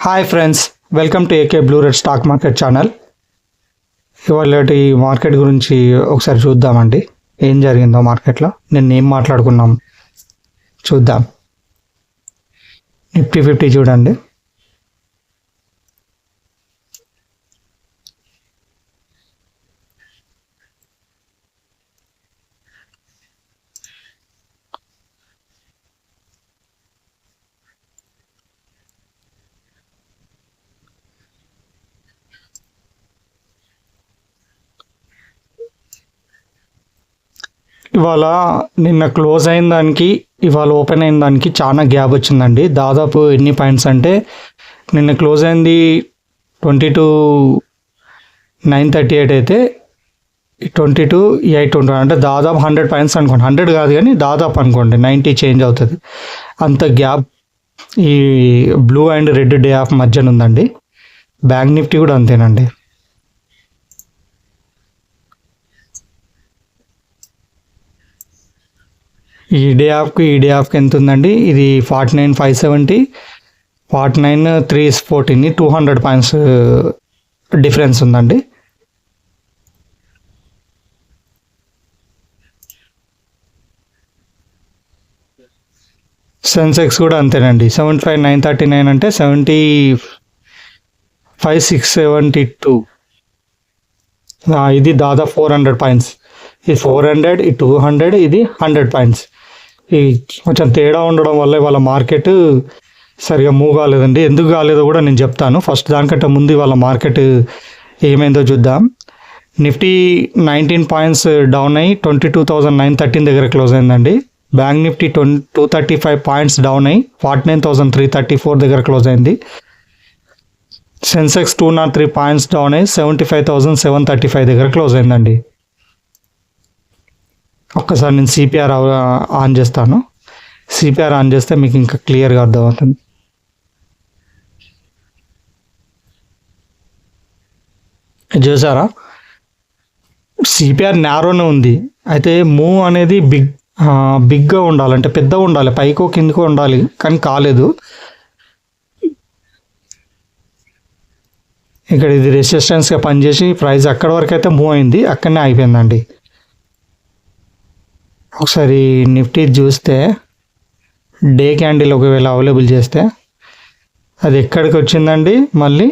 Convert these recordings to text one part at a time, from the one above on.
Hi friends, welcome to AK blue red stock market channel. ఇవాళ market గురించి ఒకసారి చూద్దామండి. ఏం జరిగిందో మార్కెట్లో నిన్న ఏం మాట్లాడుకున్నాం చూద్దాం. నిఫ్టీ 50 చూడండి. ఇవాళ నిన్న క్లోజ్ అయిన దానికి ఇవాళ ఓపెన్ అయిన దానికి చాలా గ్యాప్ వచ్చిందండి. దాదాపు ఎన్ని పాయింట్స్ అంటే నిన్న క్లోజ్ అయింది 22,938 అయితే 22,820 అంటే దాదాపు 100 పాయింట్స్ అనుకోండి. 100 కాదు కానీ దాదాపు అనుకోండి 90 చేంజ్ అవుతుంది. అంత గ్యాప్ ఈ blue and red day of మధ్యన ఉందండి. బ్యాంక్ నిఫ్టీ కూడా అంతేనండి. ఈ డే ఆఫ్కి ఎంత ఉందండి? ఇది 49,570, 49,314, 200 పాయింట్స్ డిఫరెన్స్ ఉందండి. సెన్సెక్స్ కూడా అంతేనండి. 75,939 అంటే 75,672. ఇది దాదాపు 400 పాయింట్స్. ఇది 400, ఇది 200, ఇది 100 పాయింట్స్. ఈ కొంచెం తేడా ఉండడం వల్ల ఇవాళ మార్కెట్ సరిగా మూవ్ కాలేదండి. ఎందుకు కాలేదో కూడా నేను చెప్తాను. ఫస్ట్ దానికంటే ముందు ఇవాళ మార్కెట్ ఏమైందో చూద్దాం. నిఫ్టీ 19 పాయింట్స్ డౌన్ అయ్యి 22,913 దగ్గర క్లోజ్ అయిందండి. బ్యాంక్ నిఫ్టీ 235 పాయింట్స్ డౌన్ అయ్యి 49,334 దగ్గర క్లోజ్ అయింది. సెన్సెక్స్ 203 పాయింట్స్ డౌన్ అయ్యి 75,735 దగ్గర క్లోజ్ అయిందండి. ఒక్కసారి నేను సిపిఆర్ ఆన్ చేస్తాను. సిపిఆర్ ఆన్ చేస్తే మీకు ఇంకా క్లియర్గా అర్థమవుతుంది. చూసారా, సిపిఆర్ నారోనే ఉంది. అయితే మూవ్ అనేది బిగ్గా ఉండాలంటే పెద్దగా ఉండాలి, పైకో కిందకో ఉండాలి, కానీ కాలేదు. ఇక్కడ ఇది రెసిస్టెన్స్గా పనిచేసి ప్రైస్ అక్కడి వరకు అయితే మూవ్ అయింది, అక్కడనే అయిపోయిందండి. ఒకసారి నిఫ్టీ చూస్తే డే క్యాండిల్ ఒకవేళ అవైలబుల్ చేస్తే అది ఎక్కడికి వచ్చిందండి. మళ్ళీ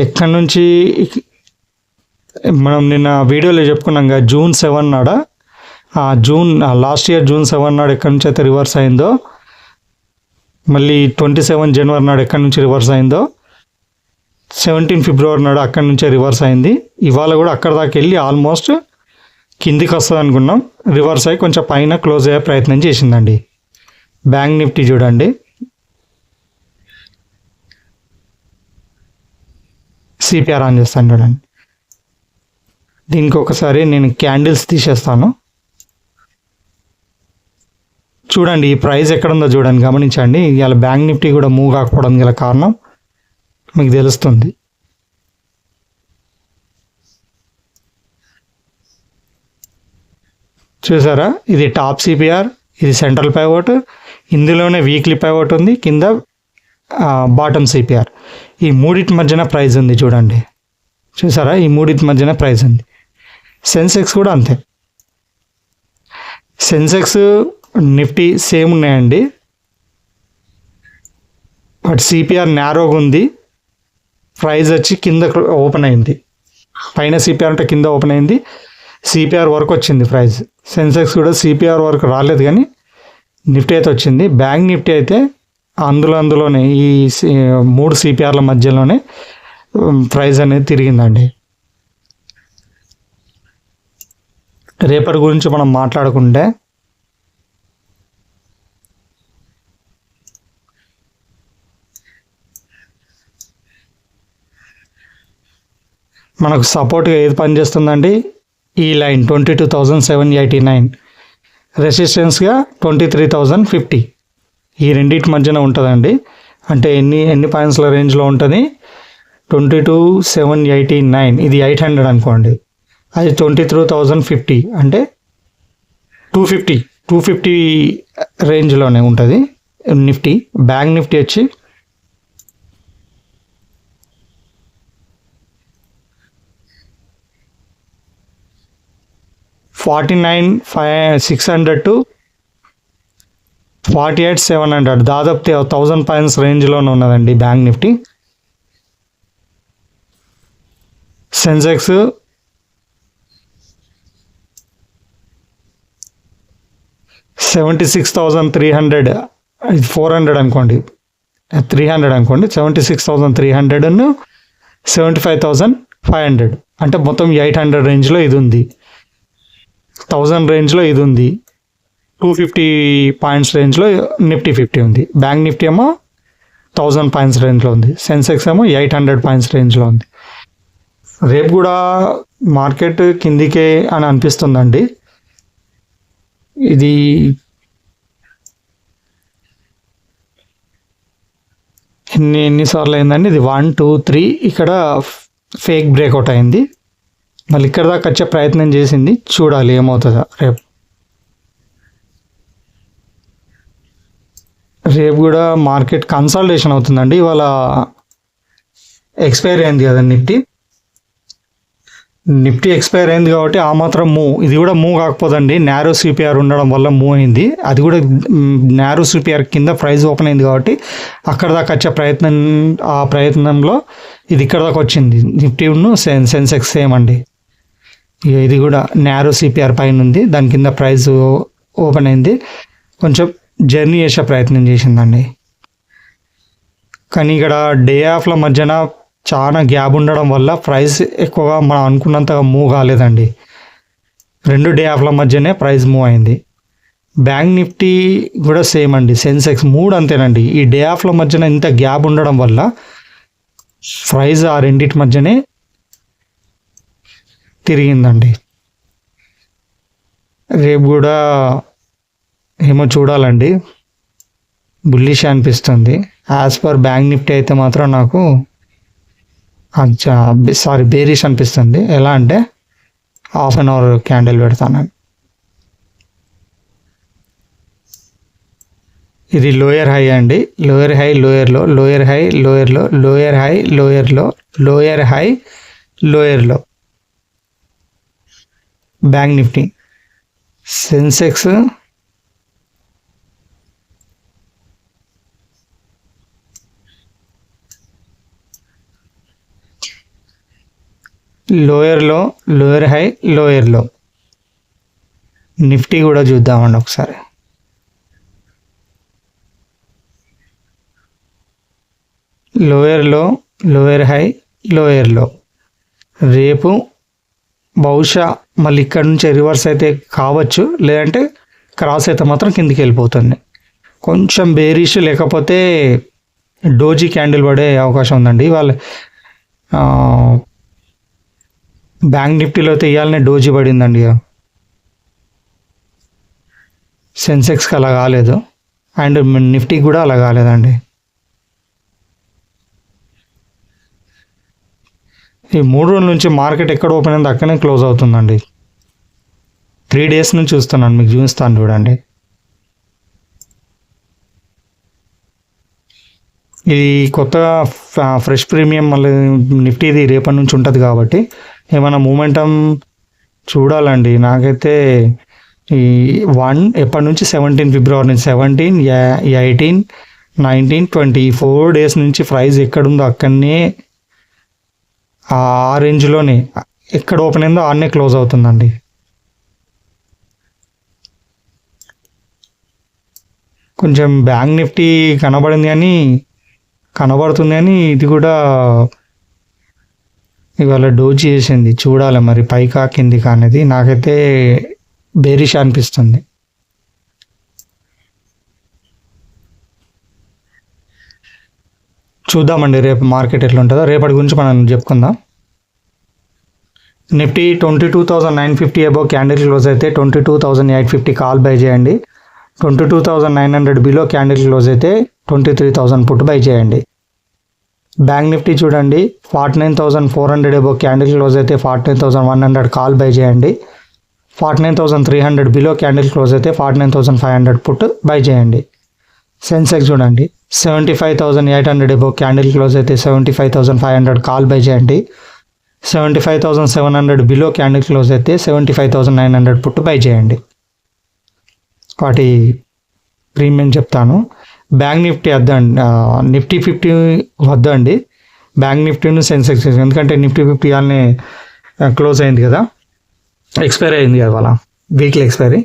ఎక్కడి నుంచి మనం నిన్న వీడియోలో చెప్పుకున్నాం కదా, June 7 నాడ లాస్ట్ ఇయర్ June 7 నాడు ఎక్కడి నుంచి అయితే రివర్స్ అయిందో, మళ్ళీ 27 జనవరి నాడు ఎక్కడి నుంచి రివర్స్ అయిందో, 17 ఫిబ్రవరి నాడు అక్కడి నుంచే రివర్స్ అయింది. ఇవాళ కూడా అక్కడ దాకా వెళ్ళి ఆల్మోస్ట్ కిందికి వస్తుంది అనుకున్నాం, రివర్స్ అయ్యి కొంచెం పైన క్లోజ్ అయ్యే ప్రయత్నం చేసిందండి. బ్యాంక్ నిఫ్టీ చూడండి. సిపిఆర్ ఆన్ చేస్తాను చూడండి. దీనికి ఒకసారి నేను క్యాండిల్స్ తీసేస్తాను. చూడండి ఈ ప్రైస్ ఎక్కడుందో చూడండి, గమనించండి. ఇవాళ బ్యాంక్ నిఫ్టీ కూడా మూవ్ కాకపోవడం గల కారణం మీకు తెలుస్తుంది. చూసారా, ఇది టాప్ సిపిఆర్, ఇది సెంట్రల్ పైవోట్, ఇందులోనే వీక్లీ పైవోట్ ఉంది, కింద బాటమ్ సిపిఆర్. ఈ మూడింటి మధ్యన ప్రైస్ ఉంది చూడండి. చూసారా, ఈ మూడింటి మధ్యన ప్రైస్ ఉంది. సెన్సెక్స్ కూడా అంతే. సెన్సెక్స్ నిఫ్టీ సేమ్ ఉన్నాయండి, బట్ సిపిఆర్ నారోగా ఉంది. ప్రైస్ వచ్చి కింద ఓపెన్ అయింది. పైన సిపిఆర్ అంటే కింద ఓపెన్ అయింది, సిపిఆర్ వరకు వచ్చింది ప్రైస్. సెన్సెక్స్ కూడా సిపిఆర్ వరకు రాలేదు కానీ నిఫ్టీ అయితే వచ్చింది. బ్యాంక్ నిఫ్టీ అయితే అందులోనే ఈ 3 సిపిఆర్ల మధ్యలోనే ప్రైస్ అనేది తిరిగిందండి. రేపటి గురించి మనం మాట్లాడుకుంటే మనకు సపోర్ట్గా ఏది పనిచేస్తుందండి? ఈ లైన్ 22,789, రెసిస్టెన్స్గా 23,050. ఈ రెండింటి మధ్యన ఉంటుందండి. అంటే ఎన్ని పాయింట్స్ల రేంజ్లో ఉంటుంది? 22,789, ఇది 800 అనుకోండి. అది 23,050 అంటే 250 రేంజ్లోనే ఉంటుంది నిఫ్టీ. బ్యాంక్ నిఫ్టీ వచ్చి 49,600 టు 48,700 దాదాపు 1000 పాయింట్స్ రేంజ్లోనే ఉన్నదండి బ్యాంక్ నిఫ్టీ. సెన్సెక్స్ 76,300, 400 అనుకోండి, 300 అనుకోండి, 76,300 75,500 అంటే మొత్తం 800 రేంజ్లో ఇది ఉంది, 1000 రేంజ్లో ఇది ఉంది, 250 పాయింట్స్ రేంజ్లో నిఫ్టీ 50 ఉంది. బ్యాంక్ నిఫ్టీ ఏమో 1000 పాయింట్స్ రేంజ్లో ఉంది, సెన్సెక్స్ ఏమో 800 పాయింట్స్ రేంజ్లో ఉంది. రేపు కూడా మార్కెట్ కిందికే అని అనిపిస్తుందండి. ఇది ఎన్నిసార్లు అయిందండి, ఇది 1 2 3 ఇక్కడ ఫేక్ బ్రేక్అవుట్ అయింది, మళ్ళీ ఇక్కడ దాకా వచ్చే ప్రయత్నం చేసింది, చూడాలి ఏమవుతుందో. రేపు కూడా మార్కెట్ కన్సాలిడేషన్ అవుతుందండి. ఇవాళ ఎక్స్పైర్ అయింది కదా నిఫ్టీ ఎక్స్పైర్ అయింది కాబట్టి ఆ మాత్రం ఇది కూడా కాకపోదండి, నారో సిపిఆర్ ఉండడం వల్ల అయింది. అది కూడా నారో సిపిఆర్ కింద ప్రైస్ ఓపెన్ అయింది కాబట్టి అక్కడ దాకా వచ్చే ఆ ప్రయత్నంలో ఇది ఇక్కడ దాకా వచ్చింది. నిఫ్టీ సెన్సెక్స్ సేమ్ అండి, ఇది కూడా నారో సిపిఆర్ పైన ఉంది, దాని కింద ప్రైస్ ఓపెన్ అయింది, కొంచెం జర్నీ చేసే ప్రయత్నం చేసిందండి. కానీ ఇక్కడ డే ఆఫ్ల మధ్యన చాలా గ్యాప్ ఉండడం వల్ల ప్రైస్ ఎక్కువగా మనం అనుకున్నంతగా కాలేదండి. 2 డే ఆఫ్ల మధ్యనే ప్రైస్ అయింది. బ్యాంక్ నిఫ్టీ కూడా సేమ్ అండి, సెన్సెక్స్ 3 అంతేనండి. ఈ డే ఆఫ్ల మధ్యన ఇంత గ్యాప్ ఉండడం వల్ల ప్రైస్ ఆ రెండింటి మధ్యనే తిరిగిందండి. రేపు కూడా ఏమో చూడాలండి, బుల్లిష్ అనిపిస్తుంది. యాజ్ పర్ బ్యాంక్ నిఫ్టీ అయితే మాత్రం నాకు బేరిష్ అనిపిస్తుంది. ఎలా అంటే హాఫ్ అన్ అవర్ క్యాండిల్ పెడతాను. ఇది లోయర్ హై అండి, లోయర్ హై లోయర్లో, లోయర్ హై లోయర్లో, లోయర్ హై లోయర్లో, లోయర్ హై లోయర్లో బ్యాంక్ నిఫ్టీ. సెన్సెక్స్ లోయర్లో, లోయర్ హై లోయర్లో. నిఫ్టీ కూడా చూద్దామండి ఒకసారి. లోయర్లో, లోయర్ హై లోయర్లో. రేపు బహుశా మళ్ళీ ఇక్కడ నుంచి రివర్స్ అయితే కావచ్చు, లేదంటే క్రాస్ అయితే మాత్రం కిందికి వెళ్ళిపోతుంది. కొంచెం బేరిష్ లేకపోతే డోజీ క్యాండిల్ పడే అవకాశం ఉందండి. వాళ్ళ బ్యాంక్ నిఫ్టీలో అయితే ఇవ్వాలనే డోజీ పడిందండి. సెన్సెక్స్కి అలా కాలేదు, అండ్ నిఫ్టీకి కూడా అలా కాలేదండి. ఈ 3 రోజుల నుంచి మార్కెట్ ఎక్కడ ఓపెన్ అయింది అక్కడనే క్లోజ్ అవుతుందండి. 3 డేస్ నుంచి చూస్తున్నాను, మీకు చూపిస్తాను చూడండి. ఇది కొత్తగా ఫ్రెష్ ప్రీమియం మళ్ళీ నిఫ్టీది రేపటి నుంచి ఉంటుంది కాబట్టి ఏమైనా మూమెంటం చూడాలండి. నాకైతే ఈ ఎప్పటి నుంచి 17 ఫిబ్రవరి నుంచి 17, 18, 19, 20 4 డేస్ నుంచి ప్రైస్ ఎక్కడుందో అక్కడనే ఆ రేంజ్లోనే ఎక్కడ ఓపెన్ అయిందో ఆడనే క్లోజ్ అవుతుందండి. కొంచెం బ్యాంక్ నిఫ్టీ కనబడుతుంది కానీ ఇది కూడా ఇవాళ డోజీ చేసింది. చూడాలి మరి పైకా కిందికా అనేది. నాకైతే బేరిష్ అనిపిస్తుంది. చూద్దామండి రేపు మార్కెట్ ఎట్లా ఉంటుందో, రేపటి గురించి మనం చెప్పుకుందాం. నిఫ్టీ 22,950 అబౌవ్ క్యాండిల్ క్లోజ్ అయితే 22,850 కాల్ బై చేయండి. 22,900 బిలో క్యాండిల్ క్లోజ్ అయితే 23,000 పుట్ బై చేయండి. బ్యాంక్ నిఫ్టీ చూడండి, 49,400 అబౌవ్ క్యాండిల్ క్లోజ్ అయితే 49,100 కాల్ బై చేయండి. 49,300 బిలో క్యాండిల్ క్లోజ్ అయితే 49,500 పుట్ బై చేయండి. సెన్సెక్స్ చూడండి, 75,800 అబౌవ్ క్యాండిల్ క్లోజ్ అయితే 75,500 కాల్ బై చేయండి. 75,700 బిలో క్యాండిల్ క్లోజ్ అయితే 75,900 పుట్టు బై చేయండి. వాటి ప్రీమియం చెప్తాను. బ్యాంక్ నిఫ్టీ వద్దండి, నిఫ్టీ 50 వద్దండి. బ్యాంక్ నిఫ్టీను సెన్సెక్స్, ఎందుకంటే నిఫ్టీ 50 వాళ్ళని క్లోజ్ అయింది కదా, ఎక్స్పైర్ అయింది కదా వాళ్ళ వీక్లీ ఎక్స్పైరీ.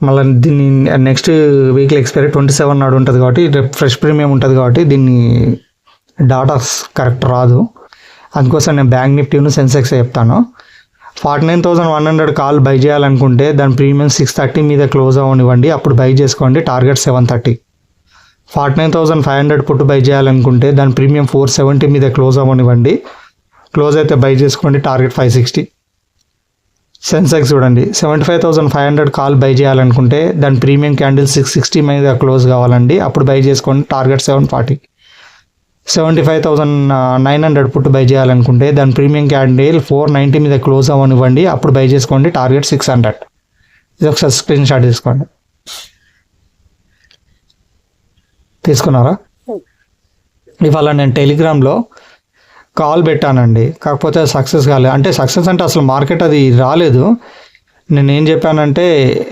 మళ్ళీ దీన్ని నెక్స్ట్ వీక్లీ ఎక్స్పైరీ 27 నాడు ఉంటుంది కాబట్టి రేపు ఫ్రెష్ ప్రీమియం ఉంటుంది కాబట్టి దీన్ని డాటా కరెక్ట్ రాదు. అందుకోసం నేను బ్యాంక్ నిఫ్టీను సెన్సెక్స్ చెప్తాను. 49,100 కాల్ బై చేయాలనుకుంటే దాని ప్రీమియం 630 మీద క్లోజ్ అవ్వనివ్వండి, అప్పుడు బై చేసుకోండి. టార్గెట్ 730. 49,500 పుట్టు బై చేయాలనుకుంటే దాని ప్రీమియం 470 మీద క్లోజ్ అవ్వనివ్వండి, క్లోజ్ అయితే బై చేసుకోండి. టార్గెట్ 560. సెన్సెక్స్ చూడండి, 75,500 కాల్ బై చేయాలనుకుంటే దాని ప్రీమియం క్యాండిల్ 660 మీద క్లోజ్ కావాలండి, అప్పుడు బై చేసుకోండి. టార్గెట్ 740. 75,900 పుట్టు బై చేయాలనుకుంటే దాని ప్రీమియం క్యాండిల్ 490 మీద క్లోజ్ అవ్వనివ్వండి, అప్పుడు బై చేసుకోండి. టార్గెట్ 600. ఇది ఒకసారి స్క్రీన్ షాట్ తీసుకోండి. తీసుకున్నారా? ఇవాళ నేను టెలిగ్రామ్లో కాల్ పెట్టానండి, కాకపోతే సక్సెస్ కాలేదు. అంటే సక్సెస్ అంటే అసలు మార్కెట్ అది రాలేదు. నేను ఏం చెప్పానంటే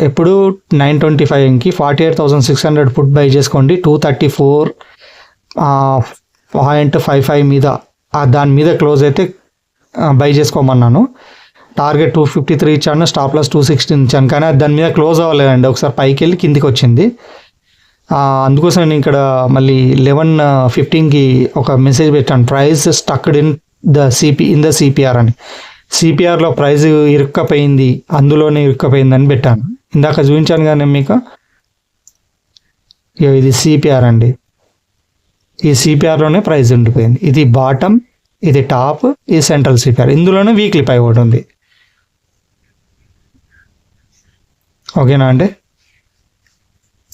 ఎప్పుడు 925కి 48,600 పుట్ బై చేసుకోండి, 234.55 మీద దాని మీద క్లోజ్ అయితే బై చేసుకోమన్నాను. టార్గెట్ 253 ఇచ్చాను, స్టాప్ లాస్ 216 ఇచ్చాను, కానీ దాని మీద క్లోజ్ అవ్వలేదండి. ఒకసారి పైకి వెళ్ళి కిందికి వచ్చింది. అందుకోసం నేను ఇక్కడ మళ్ళీ 11:15కి ఒక మెసేజ్ పెట్టాను, price stucked in the CPR అని. సిపిఆర్లో ప్రైస్ ఇరుక్కపోయింది, అందులోనే ఇరుక్కపోయిందని పెట్టాను. ఇందాక చూపించాను కానీ మీకు, ఇది సిపిఆర్ అండి. ఈ సిపిఆర్లోనే ప్రైస్ ఉండిపోయింది. ఇది బాటమ్, ఇది టాప్, ఇది సెంట్రల్ సిపిఆర్. ఇందులోనే వీక్లీ పై ఒకటి ఉంది. ఓకేనా అండి?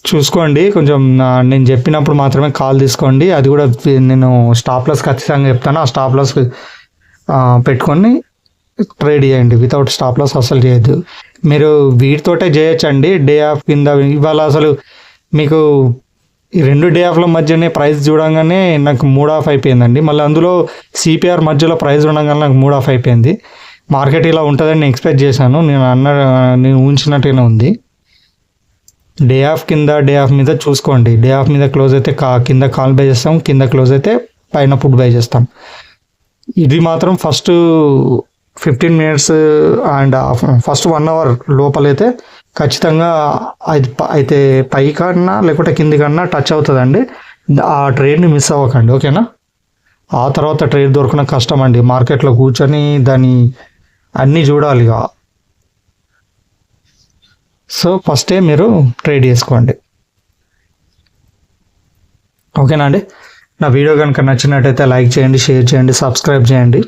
చూసుకోండి కొంచెం. నేను చెప్పినప్పుడు మాత్రమే కాల్ తీసుకోండి. అది కూడా నేను స్టాప్ లాస్ ఖచ్చితంగా చెప్తాను. ఆ స్టాప్ లాస్ పెట్టుకొని ట్రేడ్ చేయండి. వితౌట్ స్టాప్ లాస్ అసలు చేయొద్దు. మీరు వీటితోటే చేయొచ్చండి. డే ఆఫ్ కింద ఇవాళ అసలు మీకు ఈ 2 డే ఆఫ్ల మధ్యనే ప్రైస్ చూడంగానే నాకు మూడ్ ఆఫ్ అయిపోయిందండి. మళ్ళీ అందులో సిపిఆర్ మధ్యలో ప్రైస్ ఉండగానే నాకు మూడ్ ఆఫ్ అయిపోయింది. మార్కెట్ ఇలా ఉంటుందని నేను ఎక్స్పెక్ట్ చేశాను. నేను ఊహించినట్టుగానే ఉంది. డే ఆఫ్ కింద డే ఆఫ్ మీద చూసుకోండి. డే ఆఫ్ మీద క్లోజ్ అయితే కింద కాల్ బై చేస్తాం, కింద క్లోజ్ అయితే పైన పుట్ బై చేస్తాం. ఇది మాత్రం first 15 minutes and first 1 hour లోపలైతే ఖచ్చితంగా అయితే పై కన్నా లేకుంటే కింది కన్నా టచ్ అవుతుందండి. ఆ ట్రేడ్ని మిస్ అవ్వకండి, ఓకేనా? ఆ తర్వాత ట్రేడ్ దొరకడం కష్టం అండి. మార్కెట్లో కూర్చొని దాన్ని అన్నీ చూడాలి. సో ఫస్టే మీరు ట్రేడ్ చేసుకోండి, ఓకేనా అండి? నా వీడియో కనుక నచ్చినట్టయితే లైక్ చేయండి, షేర్ చేయండి, సబ్స్క్రైబ్ చేయండి,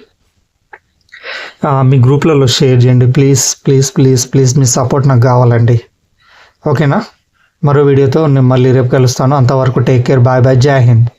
మీ గ్రూప్లలో షేర్ చేయండి. Please please please please me support నాకు కావాలండి, ఓకేనా? మరో వీడియోతో నేను మళ్ళీ రేపు కలుస్తాను. అంతవరకు టేక్ కేర్, బాయ్ బాయ్, జై హింద్.